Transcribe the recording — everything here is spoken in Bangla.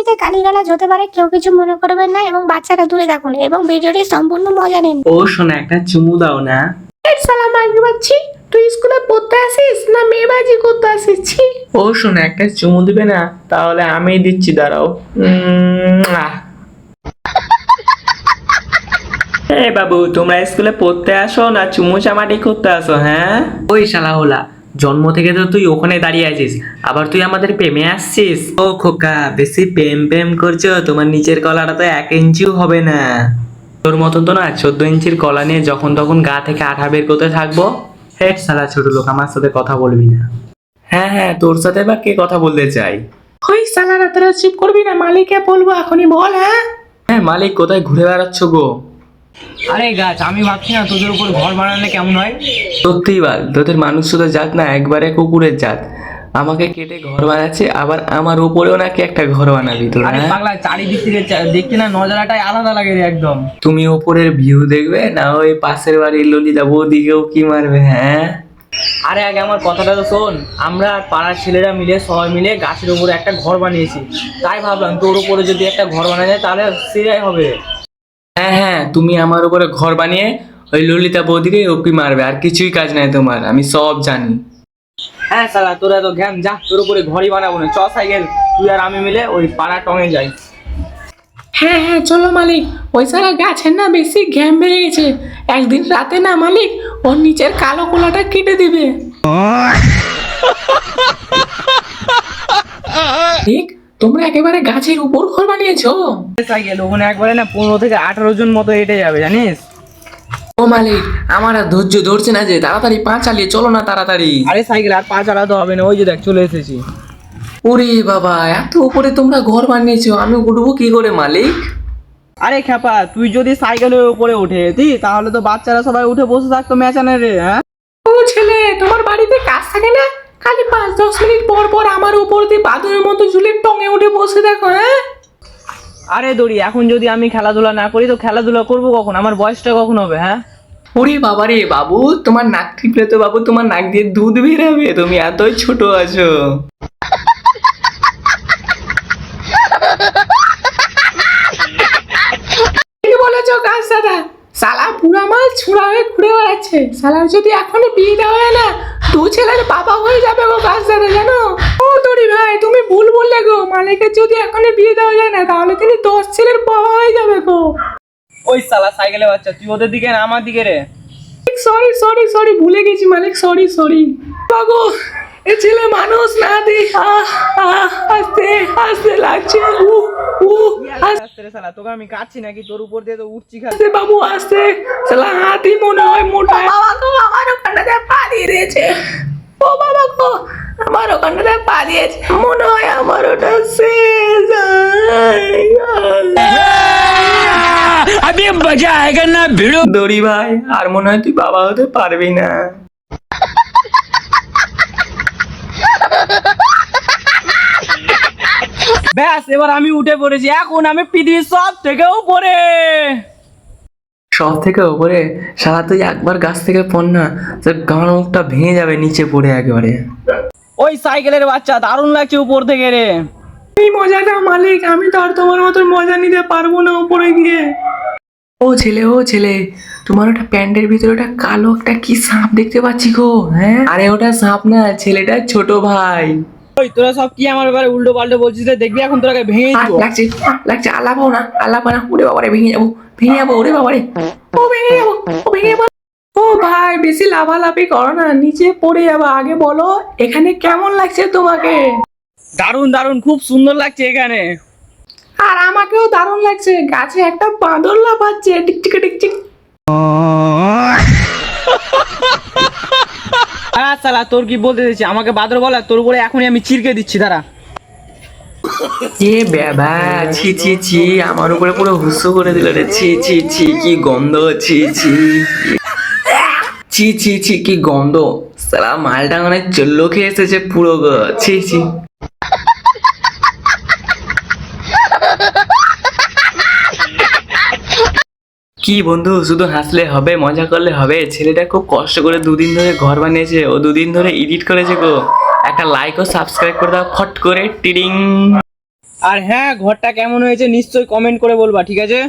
ভিডিওটিতে গালিগালাজ হতে পারে, কেউ কিছু মনে করবেন না এবং বাচ্চারা দূরে থাকুন এবং ভিডিওটি সম্পূর্ণ মজা নিন। ও শোনা একটা চুমু দাও না। সালাম আগে বাচ্চি, তুই স্কুলে পড়তে আসিস না মেয়েবাজি করতে আসিস? ছি। ও শোনা একটা চুমু দিবে না? তাহলে আমি দিচ্ছি, দাঁড়াও। এ বাবু, তোমরা স্কুলে পড়তে আসো না চুমু চামাটি করতে আসো? হ্যাঁ ওই শালা হোলা, জন্ম থেকে তো তুই ওখানে দাঁড়িয়ে আছিস, আবার তুই আমাদের প্রেমে আসছিস? ও খোকা, বেশি প্রেম প্রেম করছো, তোমার নিচের কলাটা তো 1 ইঞ্চিও হবে না। তোর মতন তো না 14 ইঞ্চির কলা নিয়ে যখন তখন গা থেকে আঠা বের করতে থাকবো। হেট শালা ছোট লোক, আমার সাথে কথা বলবি না। হ্যাঁ হ্যাঁ, তোর সাথে বা কে কথা বলতে চাই? ওই সালারা তোরা চুপ করবি না? মালিককে বলবো এখনই, বল। হ্যাঁ হ্যাঁ মালিক, কোথায় ঘুরে বেড়াচ্ছ গো? আরে গাছ, আমি ভাবছি না তোদের উপর ঘর বানালে কেমন হয়। সত্যিই বল, তোদের মানুষ তো জাত না, একবারে কুকুরের জাত। আমাকে কেটে ঘর বানাচ্ছে, আবার আমার উপরেও নাকি একটা ঘর বানাবি তোরা? আরে পাগলা, চারিদিক থেকে দেখছি না, নজারাটাই আলাদা লাগে রে একদম। তুমি উপরের ভিউ দেখবে না ওই পাশের বাড়ির ললিতা বৌদিকেও কি মারবে? হ্যাঁ আরে আগে আমার কথাটা তো শোন। আমরা আর পাড়ার ছেলেরা মিলে সবাই মিলে গাছের উপরে একটা ঘর বানিয়েছি, তাই ভাবলাম তোর উপরে যদি একটা ঘর বানা যায় তাহলে সেটাই হবে। হ্যাঁ হ্যাঁ, তুমি আমার উপরে ঘর বানিয়ে ওই ললিতা বৌদিকে উকি মারবে, আর কিছুই কাজ নাই তোমার, আমি সব জানি। হ্যাঁ সালা, তোরা তো জ্ঞান, যা তোর উপরে ঘরই বানাবো না। চ সাইকেল, তুই আর আমি মিলে ওই পাড়া টঙে যাই। হ্যাঁ হ্যাঁ চলো মালিক। ওই সারা গাছের না বেশি ঘ্যাম বেড়ে গেছে, একদিন রাতে না মালিক ওর নিচের কালো কোলাটা কেটে দিবে। ঠিক, তোমরা একেবারে গাছের উপর ঘর বানিয়েছো। সাইকেল ওখানে একবারে না 15 থেকে 18 জন মতো হেঁটে যাবে, জানিস? ও মালিক, আমার আর ধৈর্য ধরছে না, যে তাড়াতাড়ি পা চালিয়ে চলো না তাড়াতাড়ি। আরে সাইকেল আর পা চালাতে হবে না, ওই যে দেখ চলে এসেছি। ওরে বাবা, এত উপরে তোমরা ঘর বানিয়েছো, আমি উঠবো কি করে মালিক? আরে খেপা, তুই যদি সাইকেলের উপরে উঠে যেতি তাহলে তো বাচ্চারা সবাই উঠে বসে থাকতো মেচানে রে। হ্যাঁ ও ছেলে, তোমার বাড়িতে কাজ থাকে না? খালি 5-10 মিনিট পর পর আমার উপর দিয়ে বাদুরের মতো ঝুলে টঙে উঠে বসে দেখো। হ্যাঁ আরে দড়ি, এখন যদি আমি খেলাধুলা না করি তো খেলাধুলা করবো কখন? আমার বয়সটা কখন হবে? হ্যাঁ ওরে বাবা রে বাবু, তোমার নাক টিপলে তো বাবু তোমার নাক দিয়ে দুধ বেরাবে, তুমি এতই ছোট আছো। কি বলেছো গাছ দাদা? শালা পুরা মাল ছুড়া হয়ে ঘুরে বেড়াচ্ছে। শালার যদি এখনই বিয়ে দেওয়া হয় না, 2 ছেলের বাবা হয়ে যাবে গো গাছ দাদা, জানো? ও দড়ি ভাই, তুমি ভুল বললে গো। মালিকের যদি এখনই বিয়ে দেওয়া যায় না তাহলে তিনি 10 ছেলের বাবা হয়ে যাবে গো। ওই সালা সাইকেলে বাচ্চা, তুই ওদের দিকে না আমার দিকে রে। সরি সরি সরি, ভুলে গেছি মালিক, সরি সরি। বাগো, এ ছেলে মানুষ না দি। আস্তে আস্তে লাগছে। আস্তে রে শালা, তোকে আমি কাটছি নাকি? তোর উপর দিয়ে তো উঠছি খালি। আস্তে বাবু আস্তে। শালা হাতই মনে হয় মোটা। বাবা গো, আমার ওখানটাতে পা দিয়ে দিয়েছে। ও বাবা গো, আমার ওখানটাতে পা দিয়েছে, মনে হয় আমার ওটা শেষ। अभी मजा आएगा ना भिड़ो। দড়ি ভাই, আর মনে হয় তুই বাবা হতে পারবি না। ব্যাস, এবার আমি উঠে পড়েছি, এখন আমি পৃথিবীর সব থেকে উপরে। সব থেকে উপরে? শালা তুই একবার গাছ থেকে পড় না, তোর গাঁর মুখটা ভেঙে যাবে নিচে পড়ে একেবারে। ওই সাইকেলের বাচ্চা, দারুণ লাগছে উপর থেকে রে। এই মজাটা মালিক, আমি তো আর তোমার মতো মজা নিতে পারবো না উপরে গিয়ে। ও ছেলে, ও ছেলে, তোমার ওটা প্যান্টের ভিতরে ওটা কালো একটা কি সাপ দেখতে পাচ্ছি গো? হ্যাঁ আরে ওটা সাপ না, ছেলেটার ছোট ভাই। ওই তোরা সব কি আমার ব্যাপারে উল্টো পাল্টো বলছিস রে? দেখবি এখন তোরাকে ভেঙে দিবো। লাগছে লাগছে, আলাপাও না আলাপা না, ওরে বাবারে ভেঙে যাবো, ভেঙে যাবো, ওরে বাবারে, ও ভেঙে যাবো, ও ভেঙে যাবো। ও ভাই, বেশি লাফালাফি করো না, নিচে পড়ে যাবো। আগে বলো এখানে কেমন লাগছে তোমাকে? দারুণ দারুণ, খুব সুন্দর লাগছে এখানে। আর আমাকেও দারুণ লাগছে। গাছে একটা বাঁদর লাফাচ্ছে, টিকটিক টিকটিক। হ্যাঁ শালা, তোর কি বলতে দিচ্ছি? আমাকে বাদর বলা, তোর উপরে এখনই আমি চিরকে দিচ্ছি, দাঁড়া। এ বাবা, ছি ছি ছি, আমার উপরে পুরো হুসু করে দিল রে, ছি ছি ছি, কি গন্ধ, ছি ছি ছি ছি ছি, কি গন্ধ। সালা মালটা মানে চল্লো খেয়ে এসেছে পুরো গো, ছি ছি। কি বন্ধু, শুধু হাসলে হবে, মজা করলে হবে? ছেলেটা খুব কষ্ট করে 2 দিন ধরে ঘর বানিয়েছে, ও 2 দিন ধরে এডিট করেছে গো। একটা লাইক ও সাবস্ক্রাইব করে দাও ফট করে, টিডিং। আর হ্যাঁ, ঘরটা কেমন হয়েছে নিশ্চয়ই কমেন্ট করে বলবা, ঠিক আছে?